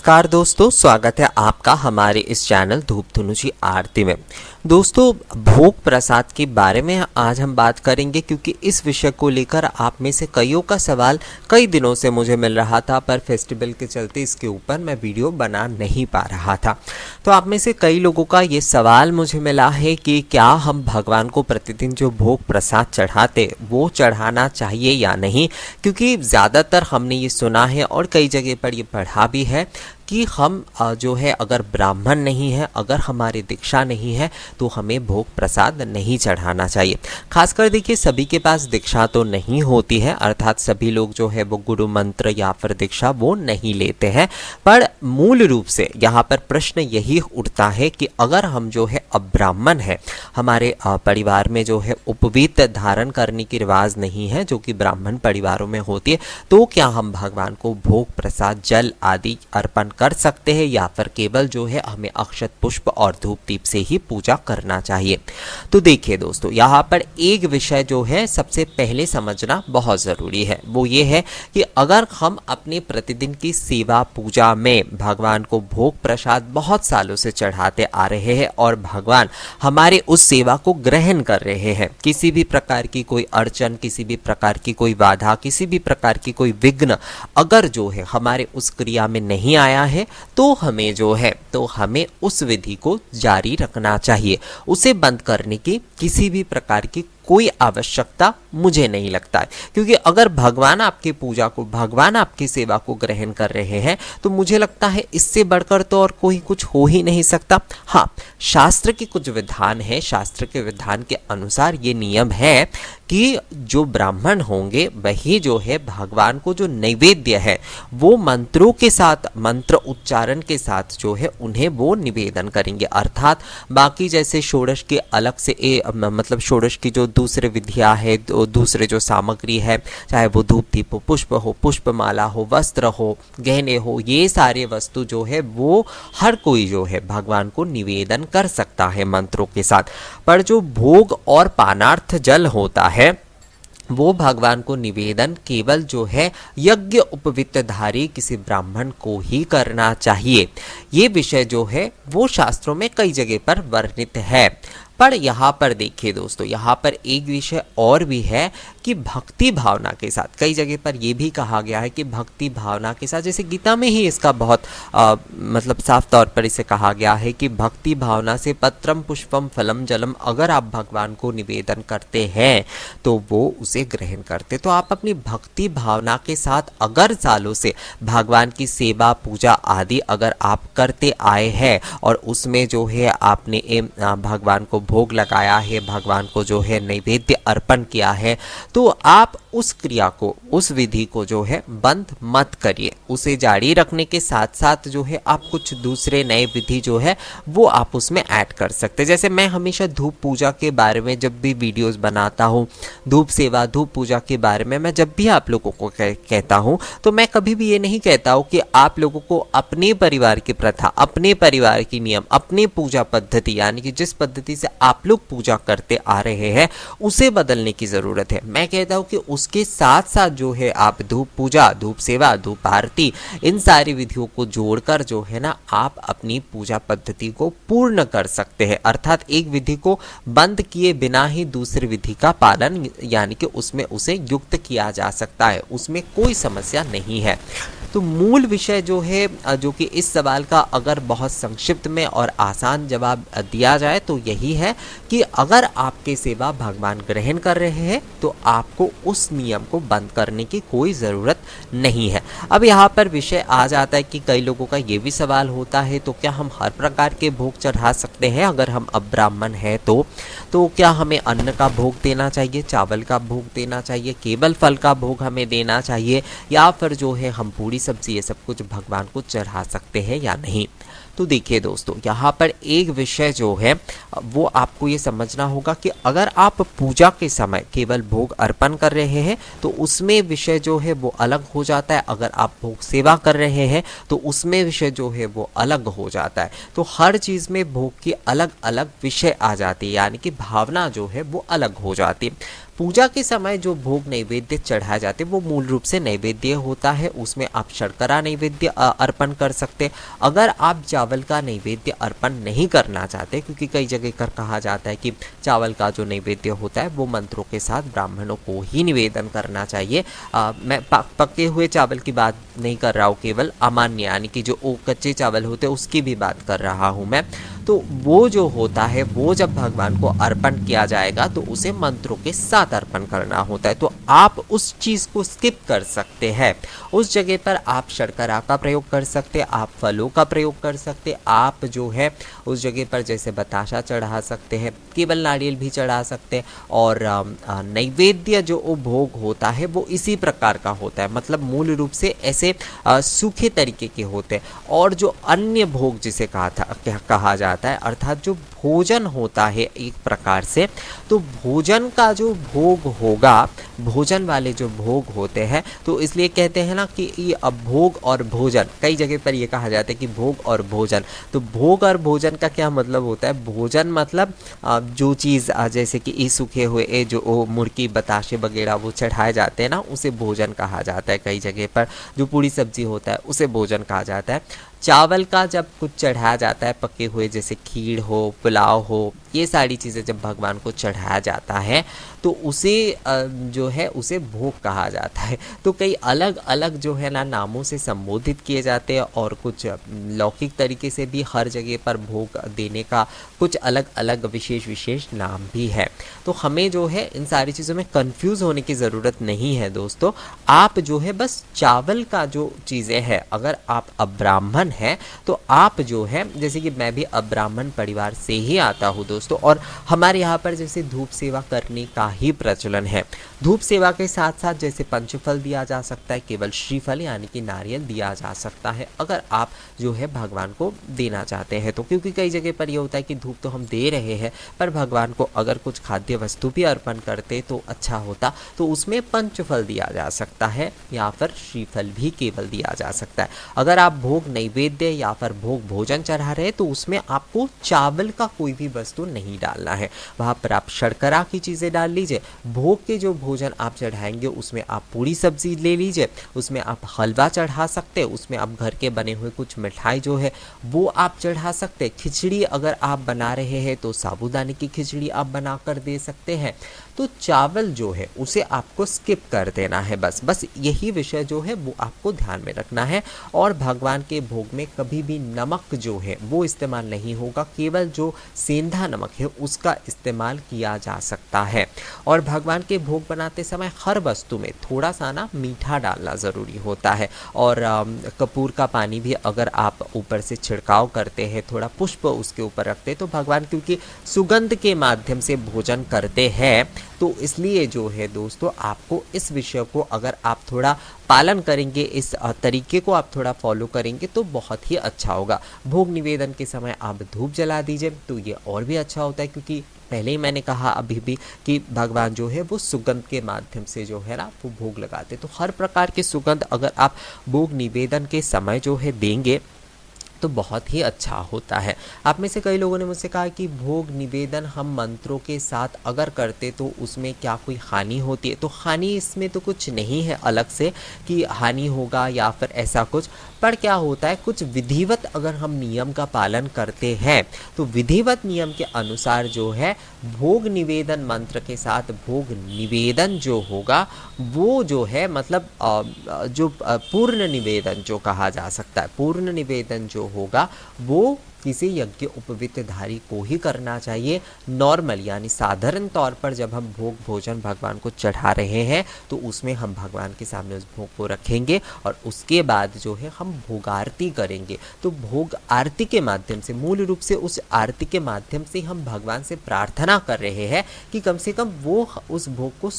नमस्कार दोस्तों, स्वागत है आपका हमारे इस चैनल धूप धनुषी आरती में। दोस्तों, भोग प्रसाद के बारे में आज हम बात करेंगे, क्योंकि इस विषय को लेकर आप में से कईयों का सवाल कई दिनों से मुझे मिल रहा था, पर फेस्टिवल के चलते इसके ऊपर मैं वीडियो बना नहीं पा रहा था। तो आप में से कई लोगों का ये सवाल मुझे मिला है कि क्या हम भगवान को प्रतिदिन जो भोग प्रसाद चढ़ाते वो चढ़ाना चाहिए या नहीं, क्योंकि ज़्यादातर हमने ये सुना है और कई जगह पर ये पढ़ा भी है कि हम जो है अगर ब्राह्मण नहीं है, अगर हमारी दीक्षा नहीं है तो हमें भोग प्रसाद नहीं चढ़ाना चाहिए। खासकर देखिए, सभी के पास दीक्षा तो नहीं होती है, अर्थात सभी लोग जो है वो गुरु मंत्र या फिर दीक्षा वो नहीं लेते हैं। पर मूल रूप से यहाँ पर प्रश्न यही उठता है कि अगर हम जो है अब्राह्मण है, हमारे परिवार में जो है उपवीत धारण करने की रिवाज नहीं है जो कि ब्राह्मण परिवारों में होती है, तो क्या हम भगवान को भोग प्रसाद जल आदि अर्पण कर सकते हैं या फिर केवल जो है हमें अक्षत पुष्प और धूप दीप से ही पूजा करना चाहिए। तो देखिए दोस्तों, यहाँ पर एक विषय जो है सबसे पहले समझना बहुत ज़रूरी है, वो ये है कि अगर हम अपने प्रतिदिन की सेवा पूजा में भगवान को भोग प्रसाद बहुत सालों से चढ़ाते आ रहे हैं और भगवान हमारे उस सेवा को ग्रहण कर रहे हैं, किसी भी प्रकार की कोई अड़चन, किसी भी प्रकार की कोई बाधा, किसी भी प्रकार की कोई विघ्न अगर जो है हमारे उस क्रिया में नहीं आया है, तो हमें उस विधि को जारी रखना चाहिए। उसे बंद करने की किसी भी प्रकार की कोई आवश्यकता मुझे नहीं लगता है, क्योंकि अगर भगवान आपकी पूजा को, भगवान आपकी सेवा को ग्रहण कर रहे हैं, तो मुझे लगता है इससे बढ़कर तो और कोई कुछ हो ही नहीं सकता। हाँ, शास्त्र के कुछ विधान है, शास्त्र के विधान के अनुसार ये नियम है कि जो ब्राह्मण होंगे वही जो है भगवान को जो नैवेद्य है वो मंत्रों के साथ, मंत्र उच्चारण के साथ जो है उन्हें वो निवेदन करेंगे। अर्थात बाकी जैसे षोडश के अलग से मतलब षोडश की जो दूसरे विधियाँ है, दूसरे जो सामग्री है, चाहे वो धूप दीप हो, पुष्प हो, पुष्पमाला हो, वस्त्र हो, गहने हो, ये सारे वस्तु जो है वो हर कोई जो है भगवान को निवेदन कर सकता है मंत्रों के साथ। पर जो भोग और पानार्थ जल होता है वो भगवान को निवेदन केवल जो है यज्ञ उपवितधारी किसी ब्राह्मण को ही करना चाहिए। ये विषय जो है वो शास्त्रों में कई जगह पर वर्णित है। पर यहाँ पर देखिए दोस्तों, यहाँ पर एक विषय और भी है कि भक्ति भावना के साथ, कई जगह पर यह भी कहा गया है कि भक्ति भावना के साथ, जैसे गीता में ही इसका बहुत मतलब साफ तौर पर इसे कहा गया है कि भक्ति भावना से पत्रम पुष्पम फलम जलम, अगर आप भगवान को निवेदन करते हैं तो वो उसे ग्रहण करते। तो आप अपनी भक्ति भावना के साथ अगर सालों से भगवान की सेवा पूजा आदि अगर आप करते आए हैं और उसमें जो है आपने भगवान को भोग लगाया है, भगवान को जो है नैवेद्य अर्पण किया है, तो आप उस क्रिया को, उस विधि को जो है बंद मत करिए। उसे जारी रखने के साथ साथ जो है आप कुछ दूसरे नए विधि जो है वो आप उसमें ऐड कर सकते हैं। जैसे मैं हमेशा धूप पूजा के बारे में जब भी वीडियोस बनाता हूँ, धूप सेवा, धूप पूजा के बारे में मैं जब भी आप लोगों को कहता हूँ, तो मैं कभी भी ये नहीं कहता हूँ कि आप लोगों को अपने परिवार की प्रथा, अपने परिवार की नियम, अपनी पूजा पद्धति, यानी कि जिस पद्धति से आप लोग पूजा करते आ रहे हैं उसे बदलने की जरूरत है। मैं कहता हूं कि उसके साथ साथ जो है आप धूप पूजा, धूप सेवा, धूप आरती, इन सारी विधियों को जोड़कर जो है ना आप अपनी पूजा पद्धति को पूर्ण कर सकते हैं। अर्थात एक विधि को बंद किए बिना ही दूसरी विधि का पालन, यानी कि उसमें उसे युक्त किया जा सकता है, उसमें कोई समस्या नहीं है। तो मूल विषय जो है, जो कि इस सवाल का अगर बहुत संक्षिप्त में और आसान जवाब दिया जाए तो यही है कि अगर आपके सेवा भगवान ग्रहण कर रहे हैं तो आपको उस नियम को बंद करने की कोई ज़रूरत नहीं है। अब यहाँ पर विषय आ जाता है कि कई लोगों का ये भी सवाल होता है, तो क्या हम हर प्रकार के भोग चढ़ा सकते हैं? अगर हम अब्राह्मण हैं तो क्या हमें अन्न का भोग देना चाहिए, चावल का भोग देना चाहिए, केवल फल का भोग हमें देना चाहिए, या फिर जो है हम पूरी सब्जी ये सब कुछ भगवान को चढ़ा सकते हैं या नहीं? तो देखिए दोस्तों, यहाँ पर एक विषय जो है वो आपको ये समझना होगा कि अगर आप पूजा के समय केवल भोग अर्पण कर रहे हैं तो उसमें विषय जो है वो अलग हो जाता है। अगर आप भोग सेवा कर रहे हैं तो उसमें विषय जो है वो अलग हो जाता है। तो हर चीज़ में भोग की अलग अलग विषय आ जाती है, यानी कि भावना जो है वो अलग हो जाती है। पूजा के समय जो भोग नैवेद्य चढ़ाए जाते हैं वो मूल रूप से नैवेद्य होता है। उसमें आप शर्करा नैवेद्य अर्पण कर सकते हैं। अगर आप चावल का नैवेद्य अर्पण नहीं करना चाहते, क्योंकि कई जगह कर कहा जाता है कि चावल का जो नैवेद्य होता है वो मंत्रों के साथ ब्राह्मणों को ही निवेदन करना चाहिए। मैं पके हुए चावल की बात नहीं कर रहा हूँ, केवल अमान्य यानी कि जो कच्चे चावल होते हैं उसकी भी बात कर रहा हूँ मैं। तो वो जो होता है वो जब भगवान को अर्पण किया जाएगा तो उसे मंत्रों के साथ अर्पण करना होता है। तो आप उस चीज़ को स्किप कर सकते हैं। उस जगह पर आप शर्करा का प्रयोग कर सकते, आप फलों का प्रयोग कर सकते, आप जो है उस जगह पर जैसे बताशा चढ़ा सकते हैं, केवल नारियल भी चढ़ा सकते हैं। और नैवेद्य जो भोग होता है वो इसी प्रकार का होता है, मतलब मूल रूप से ऐसे सूखे तरीके के होते हैं। और जो अन्य भोग जिसे कहा जाता है, अर्थात जो भोजन होता है एक प्रकार से, तो भोजन का जो भोग होगा, भोजन वाले जो भोग होते हैं, तो इसलिए कहते हैं ना कि ये अब भोग और भोजन, कई जगह पर ये कहा जाता है कि भोग और भोजन। तो भोग और भोजन का क्या मतलब होता है? भोजन मतलब जो चीज़ जैसे कि ये सूखे हुए जो मुर्गी बताशे वगैरह वो चढ़ाए जाते हैं ना, उसे भोजन कहा जाता है। कई जगह पर जो पूरी सब्जी होता है उसे भोजन कहा जाता है। चावल का जब कुछ चढ़ाया जाता है पके हुए, जैसे खीर हो, पुलाव हो, ये सारी चीज़ें जब भगवान को चढ़ाया जाता है तो उसे जो है उसे भोग कहा जाता है। तो कई अलग अलग जो है ना नामों से संबोधित किए जाते हैं, और कुछ लौकिक तरीके से भी हर जगह पर भोग देने का कुछ अलग अलग विशेष नाम भी है। तो हमें जो है इन सारी चीज़ों में कंफ्यूज होने की ज़रूरत नहीं है दोस्तों। आप जो है बस चावल का जो चीज़ें हैं, अगर आप अब्राह्मण हैं तो आप जो है, जैसे कि मैं भी अब्राह्मण परिवार से ही आता हूँ दोस्तों, और हमारे यहाँ पर जैसे धूप सेवा करने का ही प्रचलन है। धूप सेवा के साथ साथ जैसे पंचफल दिया जा सकता है, केवल श्रीफल यानी कि नारियल दिया जा सकता है अगर आप जो है भगवान को देना चाहते हैं तो। क्योंकि कई जगह पर ये होता है कि धूप तो हम दे रहे हैं, पर भगवान को अगर कुछ खाद्य वस्तु भी अर्पण करते तो अच्छा होता, तो उसमें पंचफल दिया जा सकता है या फिर श्रीफल भी केवल दिया जा सकता है। अगर आप भोग नैवेद्य या फिर भोग भोजन चढ़ा रहे तो उसमें आपको चावल का कोई भी वस्तु नहीं डालना है, वहाँ पर आप शर्करा की चीज़ें डाल लीजिए। भोग के जो भोजन आप चढ़ाएंगे उसमें आप पूरी सब्जी ले लीजिए, उसमें आप हलवा चढ़ा सकते हैं, उसमें आप घर के बने हुए कुछ मिठाई जो है वो आप चढ़ा सकते हैं। खिचड़ी अगर आप बना रहे हैं तो साबूदाने की खिचड़ी आप बना कर दे सकते हैं। तो चावल जो है उसे आपको स्किप कर देना है, बस यही विषय जो है वो आपको ध्यान में रखना है। और भगवान के भोग में कभी भी नमक जो है वो इस्तेमाल नहीं होगा, केवल जो सेंधा नमक है उसका इस्तेमाल किया जा सकता है। और भगवान के भोग बनाते समय हर वस्तु में थोड़ा सा ना मीठा डालना ज़रूरी होता है। और कपूर का पानी भी अगर आप ऊपर से छिड़काव करते हैं, थोड़ा पुष्प उसके ऊपर रखते हैं, तो भगवान क्योंकि सुगंध के माध्यम से भोजन करते हैं, तो इसलिए जो है दोस्तों आपको इस विषय को अगर आप थोड़ा पालन करेंगे, इस तरीके को आप थोड़ा फॉलो करेंगे तो बहुत ही अच्छा होगा। भोग निवेदन के समय आप धूप जला दीजिए तो ये और भी अच्छा होता है, क्योंकि पहले ही मैंने कहा अभी भी कि भगवान जो है वो सुगंध के माध्यम से जो है ना वो भोग लगाते। तो हर प्रकार की सुगंध अगर आप भोग निवेदन के समय जो है देंगे तो बहुत ही अच्छा होता है। आप में से कई लोगों ने मुझसे कहा कि भोग निवेदन हम मंत्रों के साथ अगर करते तो उसमें क्या कोई हानि होती है? तो हानि इसमें तो कुछ नहीं है अलग से कि हानि होगा या फिर ऐसा कुछ, पर क्या होता है कुछ विधिवत अगर हम नियम का पालन करते हैं तो विधिवत नियम के अनुसार जो है भोग निवेदन मंत्र के साथ भोग निवेदन जो होगा वो जो है मतलब जो पूर्ण निवेदन जो कहा जा सकता है, पूर्ण निवेदन जो होगा वो किसी यज्ञ उपवीतधारी को ही करना चाहिए। नॉर्मल यानी साधारण तौर पर जब हम भोग भोजन भगवान को चढ़ा रहे हैं तो उसमें हम भगवान के सामने उस भोग को रखेंगे और उसके बाद जो है हम भोग आरती करेंगे। तो भोग आरती के माध्यम से, मूल रूप से उस आरती के माध्यम से हम भगवान से प्रार्थना कर रहे हैं कि कम से कम वो उस भोग को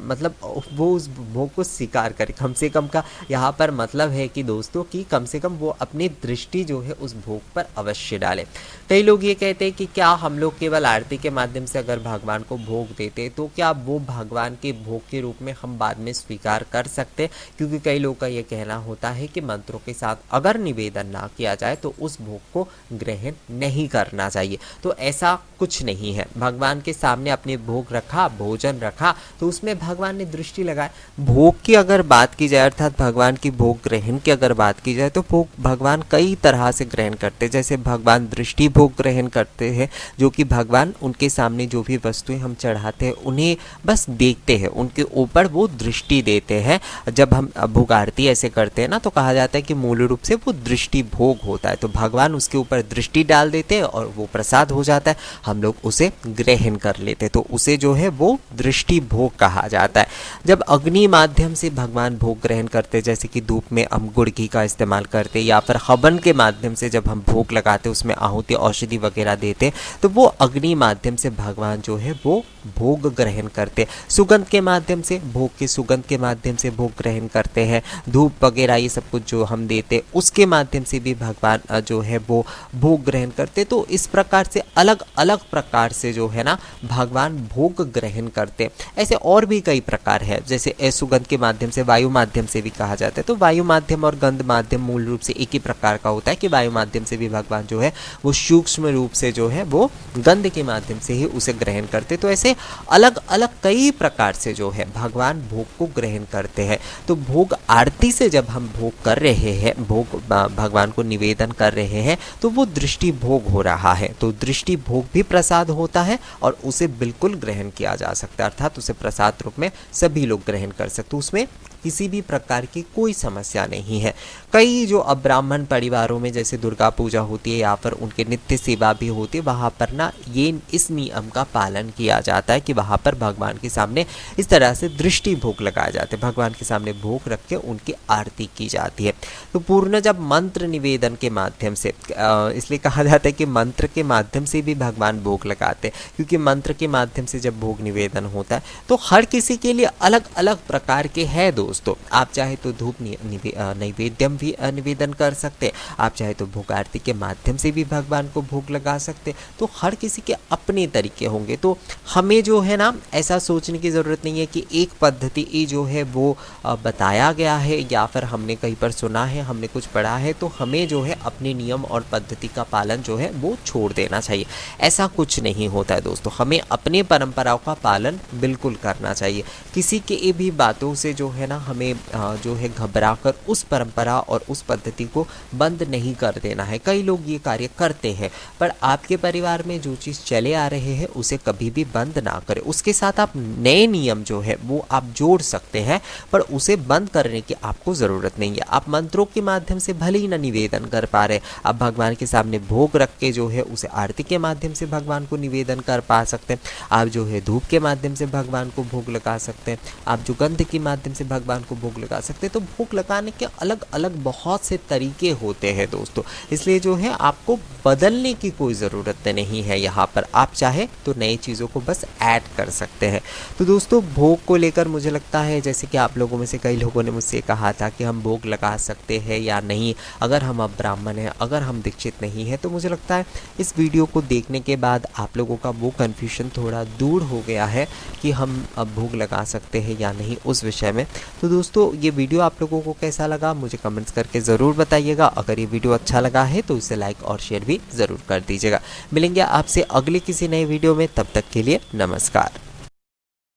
मतलब वो उस भोग को स्वीकार करे। कम से कम का यहाँ पर मतलब है कि दोस्तों कि कम से कम वो अपनी दृष्टि जो है उस भोग पर अवश्य डाले। कई लोग ये कहते हैं कि क्या हम लोग केवल आरती के माध्यम से अगर भगवान को भोग देते तो क्या वो भगवान के भोग के रूप में हम बाद में स्वीकार कर सकते, क्योंकि कई लोग का ये कहना होता है कि मंत्रों के साथ अगर निवेदन ना किया जाए तो उस भोग को ग्रहण नहीं करना चाहिए। तो ऐसा कुछ नहीं है। भगवान के सामने अपने भोग रखा, भोजन रखा, तो उसमें भगवान ने दृष्टि लगाए। भोग की अगर बात की जाए अर्थात भगवान की भोग ग्रहण की अगर बात की जाए तो भोग भगवान कई तरह से ग्रहण करते हैं। जैसे भगवान दृष्टि भोग ग्रहण करते हैं, जो कि भगवान उनके सामने जो भी वस्तुएं हम चढ़ाते हैं उन्हें बस देखते हैं, उनके ऊपर वो दृष्टि देते हैं। जब हम भोग आरती ऐसे करते हैं ना तो कहा जाता है कि मूल रूप से वो दृष्टि भोग होता है। तो भगवान उसके ऊपर दृष्टि डाल देते हैं और वो प्रसाद हो जाता है, हम लोग उसे ग्रहण कर लेते हैं। तो उसे जो है वो दृष्टि भोग कहा जाता है। जब अग्नि माध्यम से भगवान भोग ग्रहण करते, जैसे कि धूप में हम गुड़ घी का इस्तेमाल करते या फिर हवन के माध्यम से जब हम भोग लगाते उसमें आहुति औषधि वगैरह देते, तो वो अग्नि माध्यम से भगवान जो है वो भोग ग्रहण करते। सुगंध के माध्यम से, भोग के सुगंध के माध्यम से भोग ग्रहण करते हैं। धूप वगैरह ये सब कुछ जो हम देते उसके माध्यम से भी भगवान जो है वो भोग ग्रहण करते। तो इस प्रकार से अलग अलग प्रकार से जो है ना भगवान भोग ग्रहण करते। ऐसे और भी कई प्रकार है, जैसे सुगंध के माध्यम से, वायु माध्यम से भी कहा जाता है। तो वायु माध्यम और गंध माध्यम मूल रूप से एक ही प्रकार का होता है कि वायु माध्यम से भी भगवान जो है वो सूक्ष्म रूप से जो है वो गंध के माध्यम से ही उसे ग्रहण करते। तो ऐसे अलग अलग कई प्रकार से जो है भगवान भोग को ग्रहण करते हैं। तो भोग आरती से जब हम भोग कर रहे हैं, भोग भगवान को निवेदन कर रहे हैं, तो वो दृष्टि भोग हो रहा है। तो दृष्टि भोग भी प्रसाद होता है और उसे बिल्कुल ग्रहण किया जा सकता है, अर्थात उसे प्रसाद रूप में सभी लोग ग्रहण कर सकते, उसमें किसी भी प्रकार की कोई समस्या नहीं है। कई जो अब्राह्मण परिवारों में जैसे दुर्गा पूजा होती है या फिर उनके नित्य सेवा भी होती है, वहाँ पर ना ये इस नियम का पालन किया जाता है कि वहाँ पर भगवान के सामने इस तरह से दृष्टि भोग लगाए जाते हैं, भगवान के सामने भोग रख के उनकी आरती की जाती है। तो पूर्ण जब मंत्र निवेदन के माध्यम से, इसलिए कहा जाता है कि मंत्र के माध्यम से भी भगवान भोग लगाते हैं, क्योंकि मंत्र के माध्यम से जब भोग निवेदन होता है तो हर किसी के लिए अलग अलग प्रकार के है दोस्तों। आप चाहे तो धूप नैवेद्यम भी निवेदन कर सकते, आप चाहे तो भोग आरती के माध्यम से भी भगवान को भोग लगा सकते। तो हर किसी के अपने तरीके होंगे। तो हमें जो है ना ऐसा सोचने की ज़रूरत नहीं है कि एक पद्धति जो है वो बताया गया है या फिर हमने कहीं पर सुना है, हमने कुछ पढ़ा है, तो हमें जो है अपने नियम और पद्धति का पालन जो है वो छोड़ देना चाहिए। ऐसा कुछ नहीं होता है दोस्तों, हमें अपने परंपराओं का पालन बिल्कुल करना चाहिए। किसी के भी बातों से जो है ना हमें जो है घबरा कर उस परंपरा और उस पद्धति को बंद नहीं कर देना है। कई लोग ये कार्य करते हैं, पर आपके परिवार में जो चीज़ चले आ रहे हैं उसे कभी भी बंद ना करें। उसके साथ आप नए नियम जो है वो आप जोड़ सकते हैं, पर उसे बंद करने की आपको ज़रूरत नहीं है। आप मंत्रों के माध्यम से भले ही ना निवेदन कर पा रहे, आप भगवान के सामने भोग रख के जो है उसे आरती के माध्यम से भगवान को निवेदन कर पा सकते हैं। आप जो है धूप के माध्यम से भगवान को भोग लगा सकते हैं, आप जो गंध के माध्यम से भगवान को भोग लगा सकते हैं। तो भोग लगाने के अलग अलग बहुत से तरीके होते हैं दोस्तों, इसलिए जो है आपको बदलने की कोई ज़रूरत नहीं है। यहाँ पर आप चाहे तो नई चीज़ों को बस ऐड कर सकते हैं। तो दोस्तों भोग को लेकर मुझे लगता है जैसे कि आप लोगों में से कई लोगों ने मुझसे कहा था कि हम भोग लगा सकते हैं या नहीं अगर हम अब ब्राह्मण हैं, अगर हम दीक्षित नहीं है। तो मुझे लगता है इस वीडियो को देखने के बाद आप लोगों का वो कन्फ्यूजन थोड़ा दूर हो गया है कि हम अब भोग लगा सकते हैं या नहीं उस विषय में। तो दोस्तों ये वीडियो आप लोगों को कैसा लगा मुझे कमेंट्स करके ज़रूर बताइएगा। अगर ये वीडियो अच्छा लगा है तो इसे लाइक और शेयर भी ज़रूर कर दीजिएगा। मिलेंगे आपसे अगले किसी नए वीडियो में, तब तक के लिए नमस्कार।